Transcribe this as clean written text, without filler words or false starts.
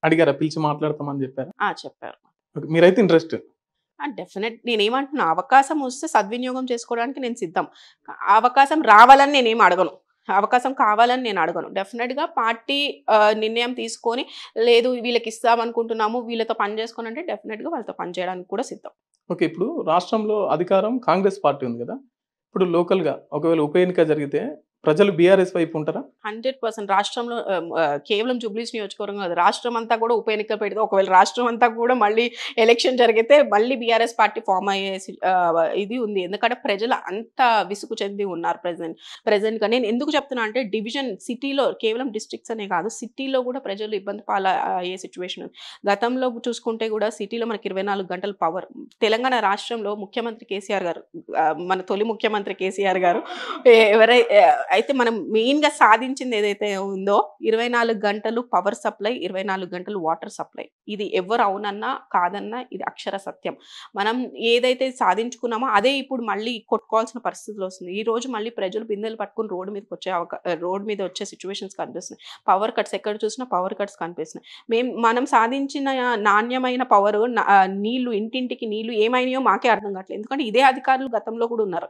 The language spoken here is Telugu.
అడిగారా? పిలిచి మాట్లాడతామని జెప్పారా? చెప్పారు. ఓకే. మీరైతే ఇంట్రెస్ట్. డెఫినెట్ నేనేమంటున్నా అవకాశం వస్తే సద్వినియోగం చేసుకోవడానికి నేను సిద్ధం. ఆ అవకాశం రావాలని నేనేమి అడగను. ఆ అవకాశం కావాలని నేను అడగను. డెఫినెట్‌గా పార్టీ నిర్ణయం తీసుకొని లేదు వీళ్ళకిస్తామనుకుంటున్నాము, వీళ్ళతో పని చేసుకోనంటే డెఫినెట్‌గా వాళ్ళతో పని చేయడానికి కూడా సిద్ధం. ఓకే. ఇప్పుడు రాష్ట్రంలో అధికారం కాంగ్రెస్ పార్టీ ఉంది గదా! ఇప్పుడు లోకల్‌గా ఒకవేళ ఉప ఎన్నిక జరిగితే ప్రజలు బీఆర్ఎస్ వైపు ఉంటారా? 100% రాష్ట్రంలో కేవలం జూబ్లీస్ నియోజకవర్గం కాదు. రాష్ట్రం అంతా కూడా ఉప ఎన్నిక పెడితే ఒకవేళ రాష్ట్రం అంతా కూడా మళ్ళీ ఎలక్షన్ జరిగితే మళ్ళీ బీఆర్ఎస్ పార్టీ ఫార్మ్ అయ్యే ఇది ఉంది. ఎందుకంటే ప్రజలు అంత విసుగు చెంది ఉన్నారు ప్రెజెంట్‌గా. నేను ఎందుకు చెప్తున్నా అంటే డివిజన్ సిటీలో కేవలం డిస్ట్రిక్ట్స్ అనే కాదు. సిటీలో కూడా ప్రజలు ఇబ్బంది అయ్యే సిట్యుయేషన్ ఉంది. గతంలో చూసుకుంటే కూడా సిటీలో మనకి 24 గంటలు పవర్. తెలంగాణ రాష్ట్రంలో ముఖ్యమంత్రి కేసీఆర్ గారు మన తొలి ముఖ్యమంత్రి కేసీఆర్ గారు ఎవరై అయితే మనం మెయిన్‌గా సాధించింది ఏదైతే ఉందో 24 గంటలు పవర్ సప్లై, 24 గంటలు వాటర్ సప్లై. ఇది ఎవ్వరు అవునన్నా, కాదన్నా ఇది అక్షర సత్యం. మనం ఏదైతే సాధించుకున్నామో అదే ఇప్పుడు మళ్ళీ కొట్టుకోవాల్సిన పరిస్థితులొస్తుంది. ఈరోజు మళ్ళీ ప్రజలు బిందెలు పట్టుకొని రోడ్ మీద వచ్చే సిట్యుయేషన్స్ కనిపిస్తున్నాయి. పవర్ కట్స్ ఎక్కడ చూసినా పవర్ కట్స్ కనిపిస్తున్నాయి. మనం సాధించిన నాణ్యమైన పవరు నీళ్లు ఇంటింటికి నీళ్లు ఏమైనాయో మాకే అర్థం కావట్లేదు. ఎందుకంటే ఇదే అధికారులు గతంలో కూడా ఉన్నారు.